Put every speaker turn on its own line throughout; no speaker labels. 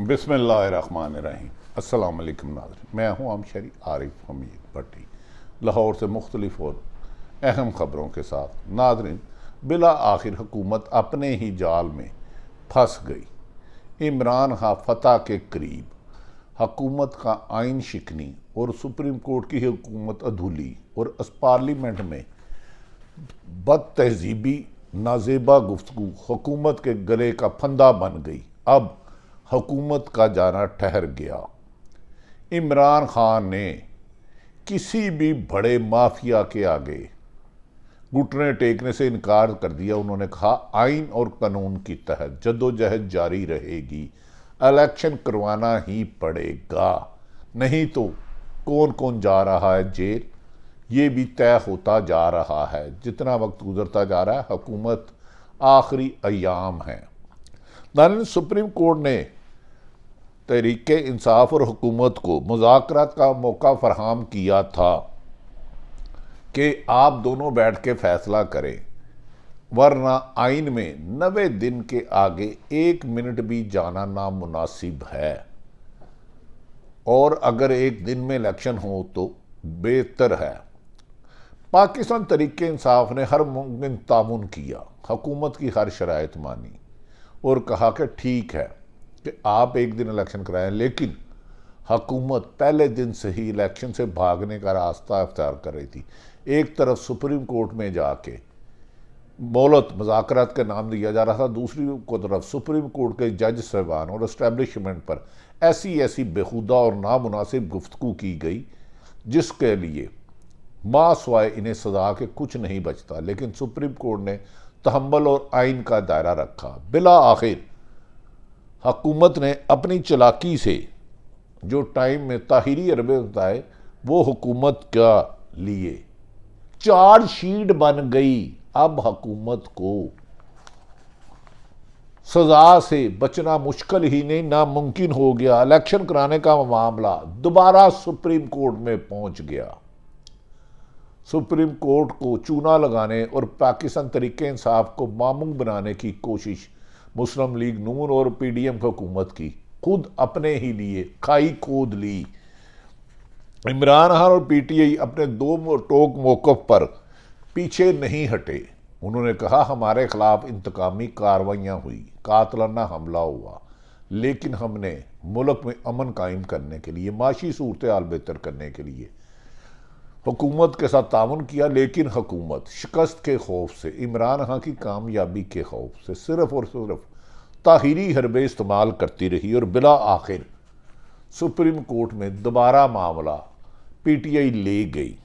बिस्मिल्लाहिर्रहमानिर्रहीम। अस्सलाम वालेकुम नाज़रीन, मैं हूँ अमशरी आरिफ हमीद भट्टी, लाहौर से मुख्तलिफ और अहम ख़बरों के साथ। नाज़रीन, बिला आखिर हुकूमत अपने ही जाल में फंस गई। इमरान खां फतह के करीब, हुकूमत का आइन शिकनी और सुप्रीम कोर्ट की हुकूमत अधूली और पार्लियामेंट में बद तहजीबी नाजेबा गुफ्तगू हुकूमत के गले का फंदा बन गई। अब हुकूमत का जाना ठहर गया। इमरान खान ने किसी भी बड़े माफिया के आगे घुटने टेकने से इनकार कर दिया। उन्होंने कहा आइन और कानून की तहत जद्दोजहद जारी रहेगी, इलेक्शन करवाना ही पड़ेगा, नहीं तो कौन कौन जा रहा है जेल ये भी तय होता जा रहा है। जितना वक्त गुजरता जा रहा है, हुकूमत आखिरी अयाम है। नाज़रीन, सुप्रीम कोर्ट ने तहरीके इंसाफ और हुकूमत को मुज़ाकरात का मौका फराहम किया था कि आप दोनों बैठ के फैसला करें, वरना आइन में 90 दिन के आगे 1 मिनट भी जाना नामुनासिब है, और अगर एक दिन में इलेक्शन हो तो बेहतर है। पाकिस्तान तहरीके इंसाफ ने हर मुमकिन तामुन किया, हुकूमत की हर शराइत मानी और कहा कि ठीक है कि आप एक दिन इलेक्शन कराएं, लेकिन हुकूमत पहले दिन से ही इलेक्शन से भागने का रास्ता अख्तियार कर रही थी। एक तरफ सुप्रीम कोर्ट में जाके मोहलत मुज़ाकरात का नाम दिया जा रहा था, दूसरी तरफ सुप्रीम कोर्ट के जज साहबान और इस्टेब्लिशमेंट पर ऐसी ऐसी बेहुदा और नामुनासिब गुफ्तगू की गई जिसके लिए माँ स्वाय इन्हें सजा के कुछ नहीं बचता। लेकिन सुप्रीम कोर्ट ने तहम्मुल और आइन का दायरा रखा। बिला आखिर हुकूमत ने अपनी चालाकी से जो टाइम में ताहिरी अरबे बताए वो हुकूमत का लिए चार्जशीट बन गई। अब हुकूमत को सजा से बचना मुश्किल ही नहीं, नामुमकिन हो गया। इलेक्शन कराने का मामला दोबारा सुप्रीम कोर्ट में पहुंच गया। सुप्रीम कोर्ट को चूना लगाने और पाकिस्तान तहरीके इंसाफ को मामूल बनाने की कोशिश मुस्लिम लीग नून और पीडीएम हुकूमत की खुद अपने ही लिए खाई खोद ली। इमरान खान और पीटीआई अपने दो टोक मौक़िफ़ पर पीछे नहीं हटे। उन्होंने कहा हमारे खिलाफ इंतकामी कार्रवाइयाँ हुई, कातलाना हमला हुआ, लेकिन हमने मुल्क में अमन कायम करने के लिए, माशी सूरत हाल बेहतर करने के लिए हुकूमत के साथ ताउन किया। लेकिन हुकूमत शिकस्त के खौफ से, इमरान खान की कामयाबी के खौफ से सिर्फ और सिर्फ ताहिरी हरबे इस्तेमाल करती रही और बिला आखिर सुप्रीम कोर्ट में दोबारा मामला पीटीआई ले गई।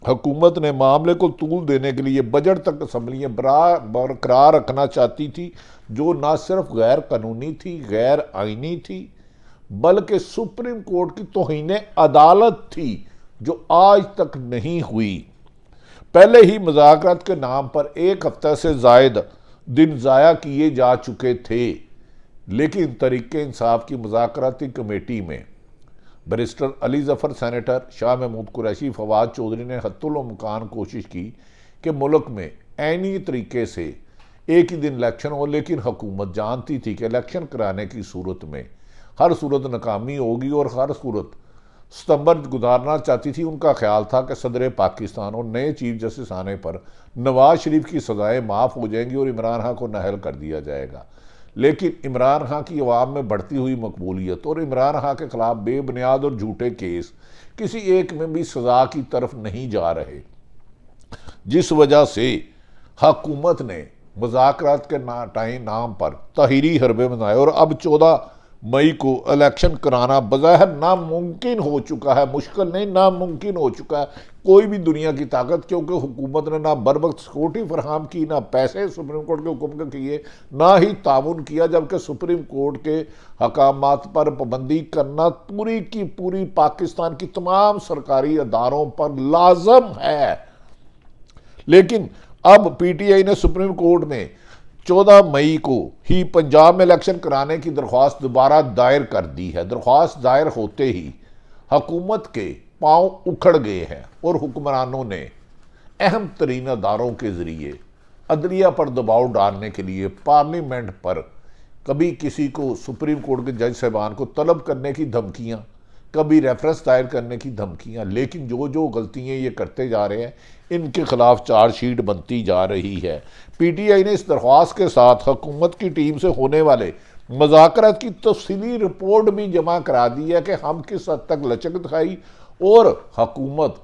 हुकूमत ने मामले को तूल देने के लिए बजट तक असम्बलियाँ बरकरार रखना चाहती थी, जो न सिर्फ गैर कानूनी थी, गैर आइनी थी, बल्कि सुप्रीम कोर्ट की तौहीन अदालत थी, जो आज तक नहीं हुई। पहले ही मुज़ाकरात के नाम पर 1 हफ्ते से ज़ायद दिन ज़ाया किए जा चुके थे, लेकिन तहरीके इंसाफ की मुज़ाकराती कमेटी में बैरिस्टर अली ज़फ़र, सेनेटर शाह महमूद कुरैशी, फवाद चौधरी ने हत्तुल इम्कान कोशिश की कि मुल्क में ऐनी तरीके से एक ही दिन इलेक्शन हो, लेकिन हुकूमत जानती थी कि इलेक्शन कराने की सूरत में हर सूरत नाकामी होगी और हर सूरत सितंबर गुजारना चाहती थी। उनका ख्याल था कि सदर पाकिस्तान और नए चीफ जस्टिस आने पर नवाज शरीफ की सजाएं माफ़ हो जाएंगी और इमरान खान को नाअहल कर दिया जाएगा। लेकिन इमरान खान की अवाम में बढ़ती हुई मकबूलियत और इमरान खान के खिलाफ बेबुनियाद और झूठे केस किसी एक में भी सजा की तरफ नहीं जा रहे, जिस वजह से हुकूमत ने मुज़ाकरात के नाम पर ताहिरी हरबे बनाए और अब 14 मई को इलेक्शन कराना बज़ाहिर नामुमकिन हो चुका है। मुश्किल नहीं, नामुमकिन हो चुका है। कोई भी दुनिया की ताकत, क्योंकि हुकूमत ने ना बर वक्त सिक्योरिटी फराहम की, ना पैसे सुप्रीम कोर्ट के हुक्म के किए, ना ही ताउन किया, जबकि सुप्रीम कोर्ट के हकामात पर पाबंदी करना पूरी की पूरी पाकिस्तान की तमाम सरकारी अदारों पर लाजम है। लेकिन अब पीटीआई ने सुप्रीम कोर्ट में 14 मई को ही पंजाब में इलेक्शन कराने की दरख्वास्त दोबारा दायर कर दी है। दरख्वास्त दायर होते ही हुकूमत के पांव उखड़ गए हैं और हुक्मरानों ने अहम तरीन अदारों के जरिए अदलिया पर दबाव डालने के लिए पार्लियामेंट पर कभी किसी को सुप्रीम कोर्ट के जज साहबान को तलब करने की धमकियां, कभी रेफरेंस दायर करने की धमकियां, लेकिन जो जो गलतियां ये करते जा रहे हैं इनके खिलाफ चार्जशीट बनती जा रही है। पीटीआई ने इस दरख्वास्त के साथ हुकूमत की टीम से होने वाले मुज़ाकरात की तफसीली रिपोर्ट भी जमा करा दी है कि हम किस हद तक लचक दिखाई और हुकूमत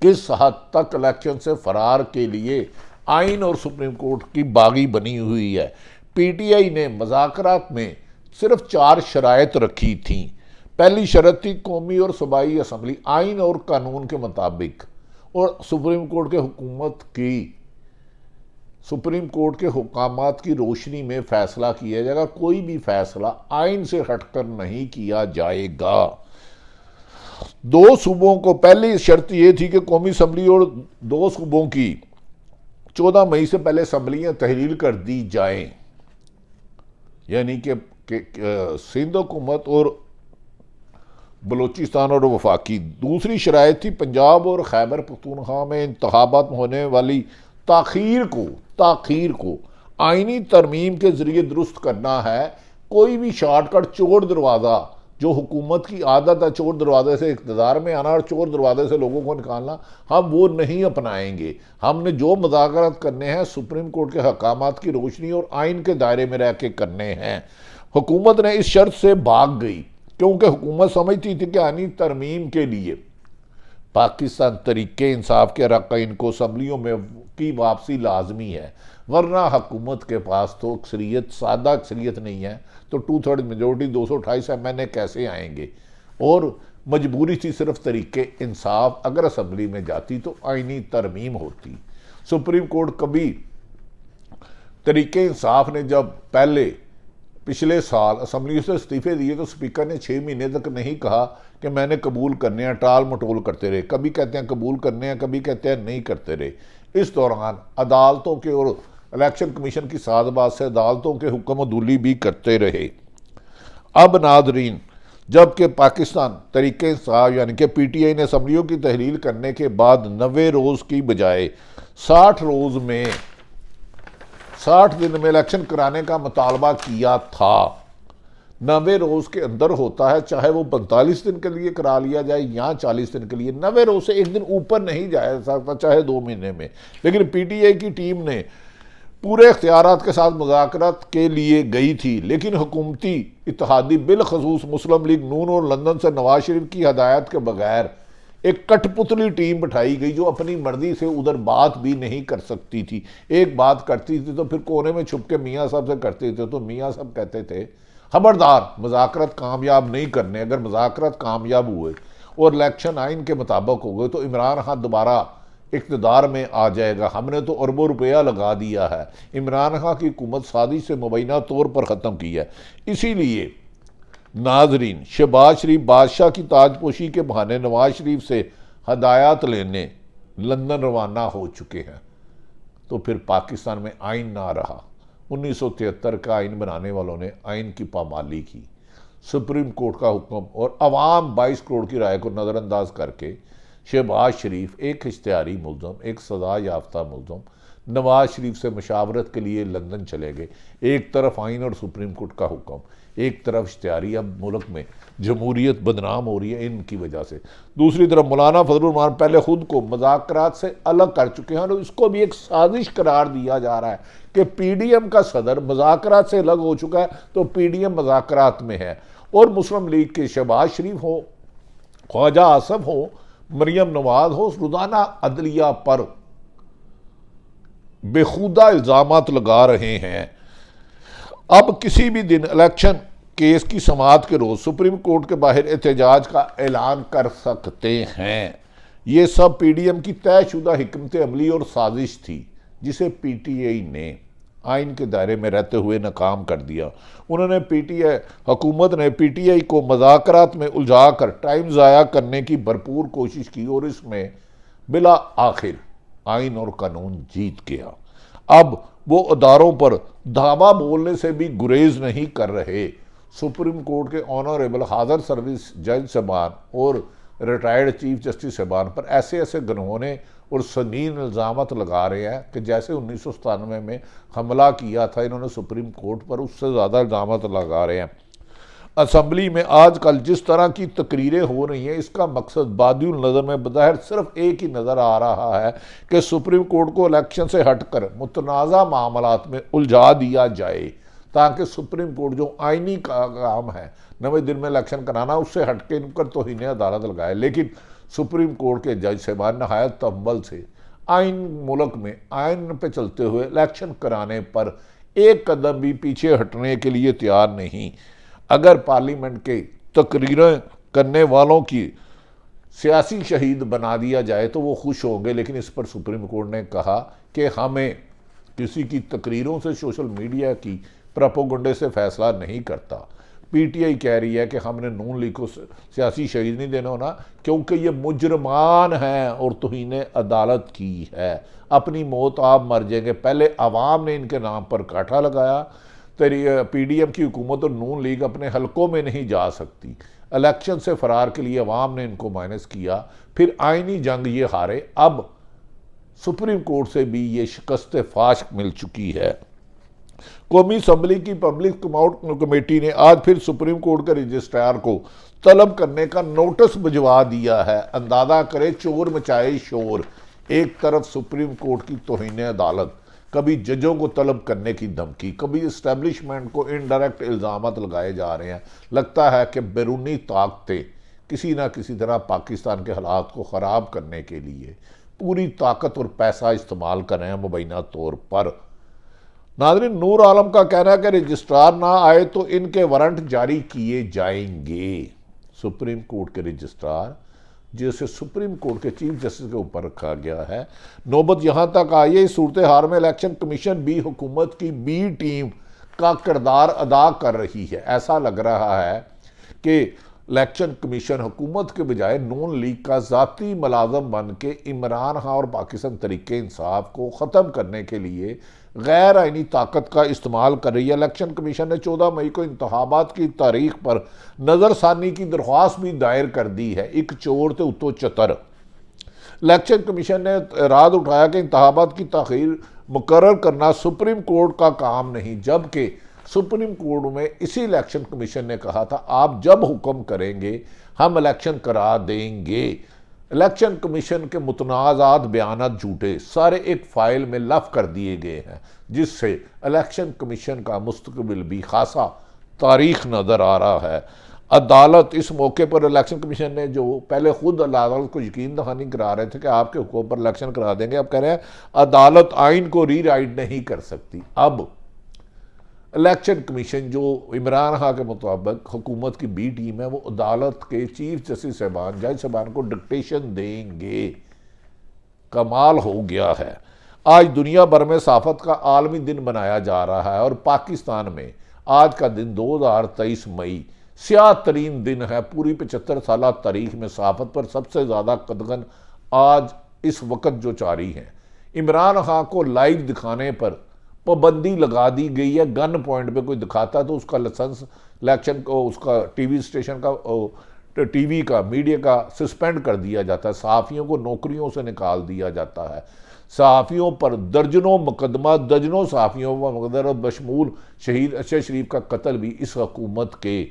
किस हद तक इलेक्शन से फरार के लिए आइन और सुप्रीम कोर्ट की बागी बनी हुई है। पीटीआई ने मुज़ाकरात में सिर्फ 4 शराइत रखी थी। पहली शर्त थी कौमी और सूबाई असम्बली आइन और कानून के मुताबिक और सुप्रीम कोर्ट के हुकामात की रोशनी में फैसला किया जाएगा। कोई भी फैसला आइन से हटकर नहीं किया जाएगा। 2 सूबों को पहली शर्त यह थी कि कौमी असम्बली और 2 सूबों की 14 मई से पहले असम्बलियां तहलील कर दी जाएं, यानी कि सिंध हुकूमत और बलूचिस्तान और वफाकी। दूसरी शराइत थी पंजाब और खैबर पख्तूनख्वा में इंतखाबात में होने वाली ताखीर को आइनी तरमीम के जरिए दुरुस्त करना है। कोई भी शॉर्टकट चोर दरवाज़ा, जो हुकूमत की आदत है चोर दरवाजे से इक़्तिदार में आना और चोर दरवाजे से लोगों को निकालना, हम वो नहीं अपनाएंगे। हमने जो मुज़ाकरात करने हैं सुप्रीम कोर्ट के हकामात की रोशनी और आइन के दायरे में रह के करने हैं। हुकूमत ने इस शर्त से भाग गई क्योंकि हुकूमत समझती थी कि आइनी तरमीम के लिए पाकिस्तान तरीके इंसाफ के अरकाइन को असम्बलियों में की वापसी लाजमी है, वरना हुकूमत के पास तो अक्सरियत, सादा अक्सरियत नहीं है तो 2/3 मेजोरिटी 228 MNA कैसे आएंगे। और मजबूरी थी सिर्फ तरीके इंसाफ, अगर असम्बली में जाती तो आइनी तरमीम होती। सुप्रीम कोर्ट कभी तरीके इंसाफ ने जब पहले पिछले साल असम्बली से इस्तीफे दिए तो स्पीकर ने 6 महीने तक नहीं कहा कि मैंने कबूल करने हैं, टाल मटोल करते रहे। कभी कहते हैं कबूल करने हैं, कभी कहते हैं नहीं करते रहे। इस दौरान अदालतों के और इलेक्शन कमीशन की साज़बाज़ से अदालतों के हुक्म अदूली भी करते रहे। अब नाज़रीन, जबकि पाकिस्तान तरीके इंसाफ यानी कि पीटीआई ने असम्बलियों की तहलील करने के बाद 90 रोज़ की बजाय 60 दिन में इलेक्शन कराने का मुतालबा किया था। 90 रोज़ के अंदर होता है, चाहे वो 45 दिन के लिए करा लिया जाए या 40 दिन के लिए। 90 रोज़ से एक दिन ऊपर नहीं जाया सकता, चाहे 2 महीने में। लेकिन पीटीआई की टीम ने पूरे इख्तियारात के साथ मुज़ाकरात के लिए गई थी, लेकिन हुकूमती इत्तेहादी बिलखसूस मुस्लिम लीग नून और लंदन से नवाज शरीफ की हदायत के बगैर एक कठपुतली टीम बिठाई गई जो अपनी मर्जी से उधर बात भी नहीं कर सकती थी। एक बात करती थी तो फिर कोने में छुप के मियाँ साहब से करते थे, तो मियाँ साहब कहते थे खबरदार मुज़ाकरात कामयाब नहीं करने। अगर मुज़ाकरात कामयाब हुए और इलेक्शन आइन के मुताबिक हो गए तो इमरान खान दोबारा इक़्तिदार में आ जाएगा। हमने तो अरबों रुपया लगा दिया है। इमरान खान की हुकूमत साजिश से मुबैना तौर पर ख़त्म की है। इसीलिए नाजरीन, शहबाज शरीफ बादशाह की ताजपोशी के बहाने नवाज शरीफ से हदायत लेने लंदन रवाना हो चुके हैं। तो फिर पाकिस्तान में आइन ना रहा। 1973 का आइन बनाने वालों ने आइन की पामाली की। सुप्रीम कोर्ट का हुक्म और अवाम 22 करोड़ की राय को नज़रअंदाज करके शहबाज शरीफ एक इश्तिहारी मुल्ज़म, एक सज़ा याफ्ता मुल्ज़म, नवाज शरीफ से मशावरत के लिए लंदन चले गए। एक तरफ आइन और सुप्रीम कोर्ट का हुक्म, एक तरफ इश्तिहारी। अब मुल्क में जमहूरियत बदनाम हो रही है इनकी वजह से। दूसरी तरफ मौलाना फजलुर रहमान पहले खुद को मुज़ाकरात से अलग कर चुके हैं और इसको भी एक साजिश करार दिया जा रहा है कि पीडीएम का सदर मुज़ाकरात से अलग हो चुका है तो पीडीएम मुज़ाकरात में है। और मुस्लिम लीग के शहबाज शरीफ हो, ख्वाजा आसफ हो, मरियम नवाज हो, रोज़ाना अदलिया पर बेखुदा इल्ज़ामात लगा रहे हैं। अब किसी भी दिन इलेक्शन केस की समाअत के रोज़ सुप्रीम कोर्ट के बाहर एहतजाज का ऐलान कर सकते हैं। ये सब पीडीएम की तयशुदा हिकमत अमली और साजिश थी जिसे पीटीआई ने आइन के दायरे में रहते हुए नाकाम कर दिया। उन्होंने हुकूमत ने पीटीआई को मुज़ाकरात में उलझा कर टाइम ज़ाया करने की भरपूर कोशिश की और इसमें बिला आखिर आइन और कानून जीत गया। अब वो अदारों पर धावा बोलने से भी गुरेज नहीं कर रहे। सुप्रीम कोर्ट के ऑनरेबल हाज़र सर्विस जज साहबान और रिटायर्ड चीफ जस्टिस साहबान पर ऐसे ऐसे घिनौने और संगीन इल्ज़ामत लगा रहे हैं कि जैसे 1997 में हमला किया था इन्होंने सुप्रीम कोर्ट पर, उससे ज़्यादा इल्ज़ामत लगा रहे हैं। असम्बली में आजकल जिस तरह की तकरीरें हो रही हैं, इसका मकसद बादियुल नज़र में बज़ाहिर सिर्फ एक ही नज़र आ रहा है कि सुप्रीम कोर्ट को इलेक्शन से हटकर मुतनाज़ा मामलात में उलझा दिया जाए, ताकि सुप्रीम कोर्ट जो आइनी का काम है 90 दिन में इलेक्शन कराना, उससे हटके इन पर तौहीन अदालत लगाए। लेकिन सुप्रीम कोर्ट के जज साहबान नहायत तंबल से आइन मुल्क में आइन पे चलते हुए इलेक्शन कराने पर एक कदम भी पीछे हटने के लिए तैयार नहीं। अगर पार्लियामेंट के तकरीरें करने वालों की सियासी शहीद बना दिया जाए तो वो खुश होंगे, लेकिन इस पर सुप्रीम कोर्ट ने कहा कि हमें किसी की तकरीरों से, सोशल मीडिया की प्रोपेगेंडे से फैसला नहीं करता। पीटीआई कह रही है कि हमने नून लीग को सियासी शहीद नहीं देना होना, क्योंकि ये मुजरमान हैं और तौहीन अदालत की है। अपनी मौत आप मर जाएंगे। पहले आवाम ने इनके नाम पर काठा लगाया, तेरी पीडीएम की हुकूमत और नून लीग अपने हलकों में नहीं जा सकती। इलेक्शन से फरार के लिए अवाम ने इनको माइनस किया, फिर आइनी जंग ये हारे। अब सुप्रीम कोर्ट से भी ये शिकस्त फाश मिल चुकी है। कौमी असम्बली की पब्लिक अकाउंट कमेटी ने आज फिर सुप्रीम कोर्ट के रजिस्ट्रार को तलब करने का नोटिस भिजवा दिया है। अंदाजा करे चोर मचाए शोर। एक तरफ सुप्रीम कोर्ट की तौहीन अदालत, कभी जजों को तलब करने की धमकी, कभी इस्टेब्लिशमेंट को इनडायरेक्ट इल्ज़ामात लगाए जा रहे हैं। लगता है कि बैरूनी ताकतें किसी ना किसी तरह पाकिस्तान के हालात को ख़राब करने के लिए पूरी ताकत और पैसा इस्तेमाल कर रहे हैं मुबैना तौर पर। नाज़रीन, नूर आलम का कहना है कि रजिस्ट्रार ना आए तो इनके वारंट जारी किए जाएंगे। सुप्रीम कोर्ट के रजिस्ट्रार, जिसे सुप्रीम कोर्ट के चीफ जस्टिस के ऊपर रखा गया है, नौबत यहाँ तक आई है। इस सूरत हाल में इलेक्शन कमीशन भी हुकूमत की बी टीम का किरदार अदा कर रही है। ऐसा लग रहा है कि इलेक्शन कमीशन हुकूमत के बजाय नून लीग का ज़ाती मुलाजम बन के इमरान खान और पाकिस्तान तरीके इंसाफ को ख़त्म करने के लिए गैर आइनी ताकत का इस्तेमाल कर रही है। इलेक्शन कमीशन ने 14 मई को इंतखाबात की तारीख पर नज़रसानी की दरख्वास्त भी दायर कर दी है। एक चोर तो उतो चतर। इलेक्शन कमीशन ने एतराज़ उठाया कि इंतखाबात की ताख़ीर मुकर्रर करना सुप्रीम कोर्ट का काम नहीं, जबकि सुप्रीम कोर्ट में इसी इलेक्शन कमीशन ने कहा था आप जब हुक्म करेंगे हम इलेक्शन करा देंगे। इलेक्शन कमीशन के मुतनाज़ात बयानात झूठे सारे एक फ़ाइल में लफ कर दिए गए हैं, जिससे इलेक्शन कमीशन का मुस्तकबिल भी खासा तारीख नज़र आ रहा है। अदालत इस मौके पर इलेक्शन कमीशन ने जो पहले खुद अदालत को यकीन दहानी करा रहे थे कि आपके हुक्म पर इलेक्शन करा देंगे, अब कह रहे हैं अदालत आइन को रीराइट नहीं कर सकती। अब इलेक्शन कमीशन जो इमरान खान के मुताबिक हुकूमत की बी टीम है, वो अदालत के चीफ जस्टिस साहबान, जज साहबान को डिक्टेशन देंगे। कमाल हो गया है। आज दुनिया भर में सहाफ़त का आलमी दिन मनाया जा रहा है और पाकिस्तान में आज का दिन 2023 मई स्याह तरीन दिन है। पूरी 75 साल तारीख में सहाफ़त पर सबसे ज़्यादा कदगन आज इस वक्त जो जारी हैं। इमरान खान को लाइव दिखाने पर पाबंदी लगा दी गई है। गन पॉइंट पे कोई दिखाता तो उसका लाइसेंस इलेक्शन को, उसका टीवी स्टेशन का, टीवी का, मीडिया का सस्पेंड कर दिया जाता है। सहाफ़ियों को नौकरियों से निकाल दिया जाता है। सहाफ़ियों पर दर्जनों मुकदमा, दर्जनों सहाफ़ियों पर मुकदमा बशमूल शहीद अरशद शरीफ का कत्ल भी इस हुकूमत के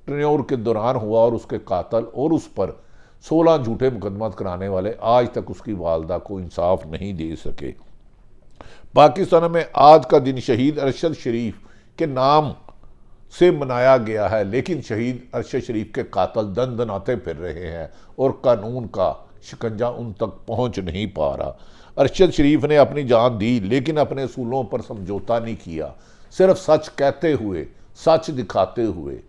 टेन्योर के दौरान हुआ और उसके कातल और उस पर 16 झूठे मुकदमा कराने वाले आज तक उसकी वालदा को इंसाफ नहीं दे सके। पाकिस्तान में आज का दिन शहीद अरशद शरीफ के नाम से मनाया गया है, लेकिन शहीद अरशद शरीफ के कातल दंदनाते फिर रहे हैं और कानून का शिकंजा उन तक पहुंच नहीं पा रहा। अरशद शरीफ ने अपनी जान दी, लेकिन अपने असूलों पर समझौता नहीं किया। सिर्फ सच कहते हुए, सच दिखाते हुए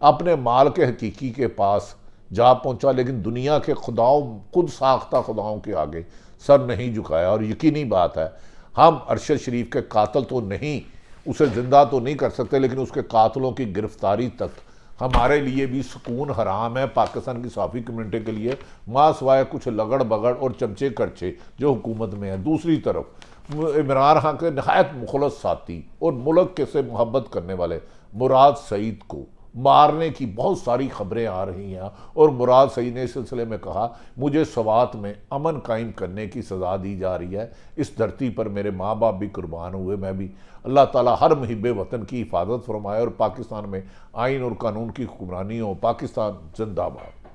अपने माल के हकीकी के पास जा पहुंचा, लेकिन दुनिया के खुदाओं, खुद साख्ता खुदाओं के आगे सर नहीं झुकाया। और यकीनी बात है, हम अरशद शरीफ के कातल तो नहीं, उसे जिंदा तो नहीं कर सकते, लेकिन उसके कातलों की गिरफ्तारी तक हमारे लिए भी सुकून हराम है। पाकिस्तान की सहाफ़ी कम्युनिटी के लिए माँ सिवाय कुछ लगड़ बगड़ और चमचे खर्चे जो हुकूमत में है। दूसरी तरफ इमरान खान के नहायत मुखलस साथी और मुल्क के से मोहब्बत करने वाले मुराद सईद को मारने की बहुत सारी खबरें आ रही हैं। और मुराद सईद ने इस सिलसिले में कहा, मुझे स्वात में अमन कायम करने की सज़ा दी जा रही है। इस धरती पर मेरे माँ बाप भी कुर्बान हुए, मैं भी। अल्लाह ताला हर मुहिब वतन की हिफाजत फरमाए और पाकिस्तान में आइन और कानून की हुक्मरानी हो। पाकिस्तान जिंदाबाद।